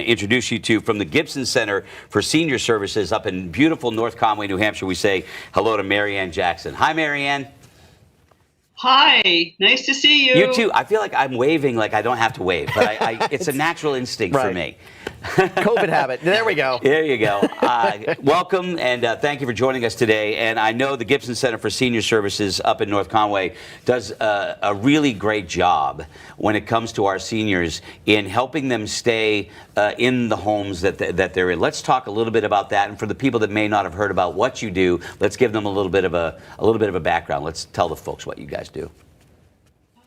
introduce you to from the Gibson Center for Senior Services up in beautiful North Conway, New Hampshire. We say hello to Marianne Jackson. Hi, Marianne. Hi, nice to see you. You too. I feel like I'm waving like I don't have to wave, but it's a natural instinct for me. COVID habit. There we go. There you go. Welcome, and thank you for joining us today. And I know the Gibson Center for Senior Services up in North Conway does a really great job when it comes to our seniors in helping them stay in the homes that they're in. Let's talk a little bit about that. And for the people that may not have heard about what you do, let's give them a little bit of a background. Let's tell the folks what you guys do.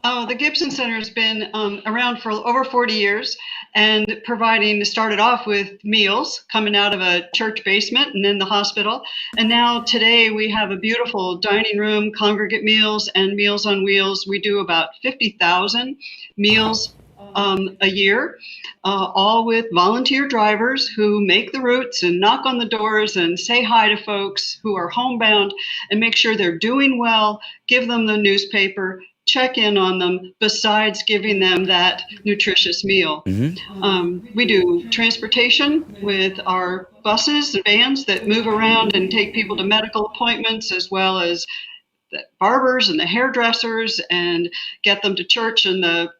Oh, the Gibson Center has been around for over 40 years and started off with meals coming out of a church basement and then the hospital. And now today we have a beautiful dining room, congregate meals, and Meals on Wheels. We do about 50,000 meals a year, all with volunteer drivers who make the routes and knock on the doors and say hi to folks who are homebound and make sure they're doing well, give them the newspaper, check in on them, besides giving them that nutritious meal. We do transportation with our buses and vans that move around and take people to medical appointments, as well as the barbers and the hairdressers, and get them to church and the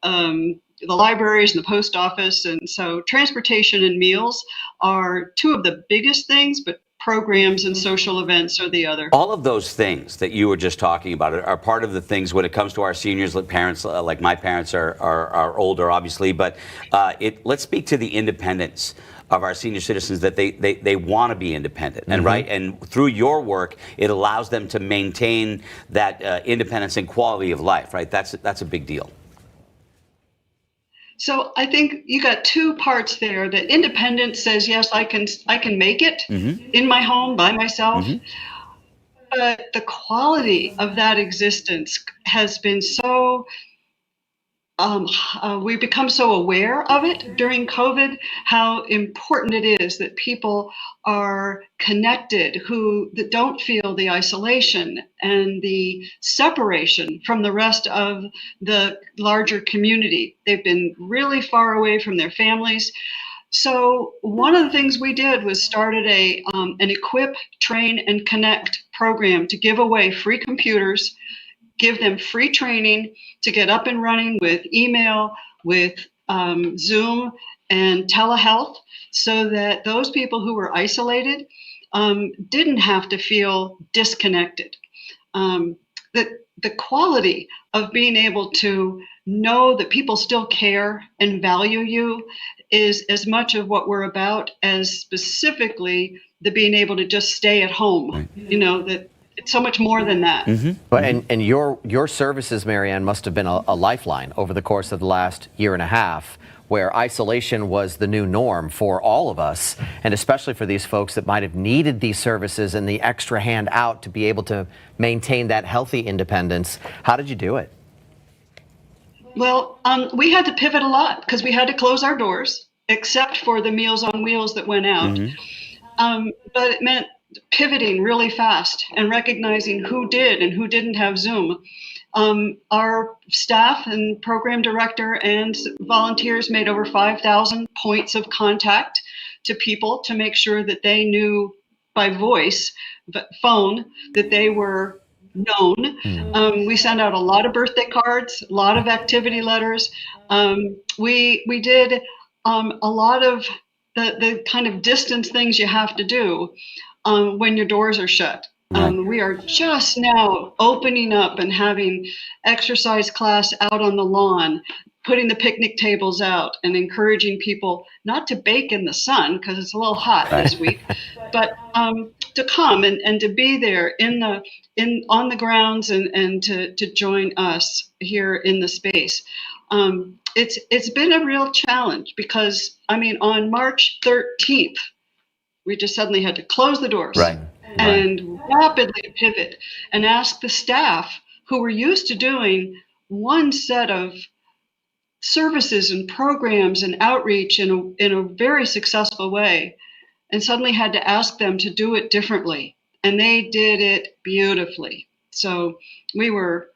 libraries and the post office. And so transportation and meals are two of the biggest things, but programs and social events are the other. All of those things that you were just talking about are part of the things when it comes to our seniors. Like parents, like my parents are older, obviously, but let's speak to the independence of our senior citizens, that they want to be independent, and right, and through your work, it allows them to maintain that independence and quality of life, right? That's a big deal. So I think you got two parts there. The independence says, yes, I can make it in my home by myself. But the quality of that existence has been so, we've become so aware of it during COVID, how important it is that people are connected, that don't feel the isolation and the separation from the rest of the larger community. They've been really far away from their families. So one of the things we did was started an Equip, Train, and Connect program to give away free computers, give them free training to get up and running with email, with Zoom and telehealth, so that those people who were isolated didn't have to feel disconnected. That the quality of being able to know that people still care and value you is as much of what we're about as specifically the being able to just stay at home. Right. You know, that it's so much more than that. And your services, Marianne, must have been a lifeline over the course of the last year and a half, where isolation was the new norm for all of us, and especially for these folks that might have needed these services and the extra hand out to be able to maintain that healthy independence. How did you do it? Well, we had to pivot a lot because we had to close our doors, except for the Meals on Wheels that went out. But it meant pivoting really fast and recognizing who did and who didn't have Zoom. Our staff and program director and volunteers made over 5,000 points of contact to people to make sure that they knew by voice, phone, that they were known. We sent out a lot of birthday cards, a lot of activity letters. We did a lot of the kind of distance things you have to do when your doors are shut. We are just now opening up and having exercise class out on the lawn, putting the picnic tables out and encouraging people not to bake in the sun because it's a little hot this week, but to come and to be there on the grounds and to join us here in the space. It's been a real challenge because, I mean, on March 13th, we just suddenly had to close the doors and rapidly pivot and ask the staff who were used to doing one set of services and programs and outreach in a very successful way, and suddenly had to ask them to do it differently. And they did it beautifully. So we were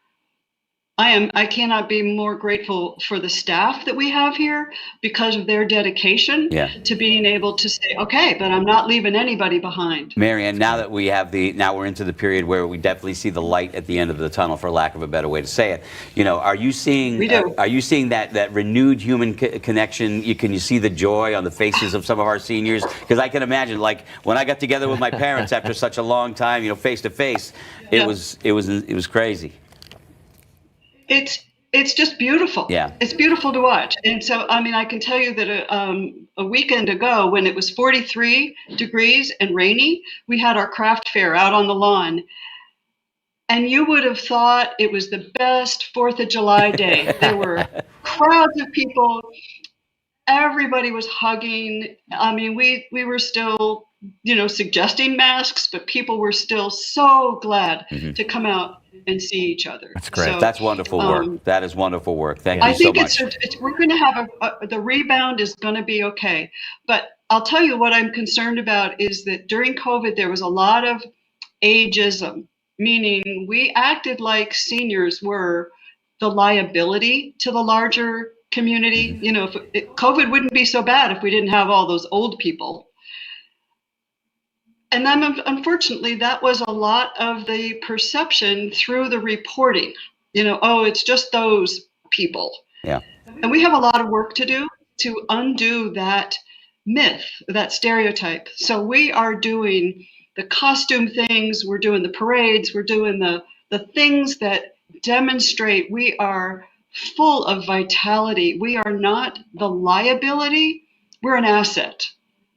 I cannot be more grateful for the staff that we have here because of their dedication Yeah. to being able to say, okay, but I'm not leaving anybody behind. Marianne, now that now we're into the period where we definitely see the light at the end of the tunnel, for lack of a better way to say it. Are you seeing We do. are you seeing that renewed human connection? Can you see the joy on the faces of some of our seniors? Because I can imagine, like when I got together with my parents after such a long time, face to face, it was crazy. It's just beautiful. Yeah. It's beautiful to watch. And so, I can tell you that a weekend ago, when it was 43 degrees and rainy, we had our craft fair out on the lawn. And you would have thought it was the best 4th of July day. There were crowds of people. Everybody was hugging. We were still, suggesting masks, but people were still so glad to come out and see each other. That's great. So, That's wonderful work. That is wonderful work. Thank you I so think much. we're going to have the rebound is going to be okay. But I'll tell you what I'm concerned about is that during COVID, there was a lot of ageism, meaning we acted like seniors were the liability to the larger community. COVID wouldn't be so bad if we didn't have all those old people. And then, unfortunately, that was a lot of the perception through the reporting. It's just those people. Yeah. And we have a lot of work to do to undo that myth, that stereotype. So we are doing the costume things, we're doing the parades, we're doing the things that demonstrate we are full of vitality. We are not the liability, we're an asset.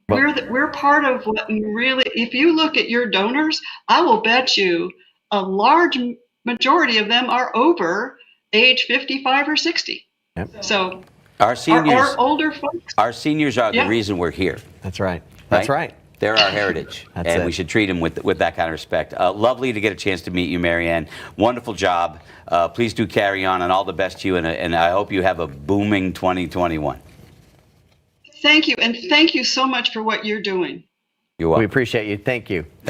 We're part of what really, if you look at your donors, I will bet you a large majority of them are over age 55 or 60. Yep. So our seniors, our older folks. Our seniors are the reason we're here. That's right. That's right. They're our heritage, and we should treat them with that kind of respect. Lovely to get a chance to meet you, Marianne. Wonderful job. Please do carry on, and all the best to you, and I hope you have a booming 2021. Thank you, and thank you so much for what you're doing. You're welcome. We appreciate you. Thank you.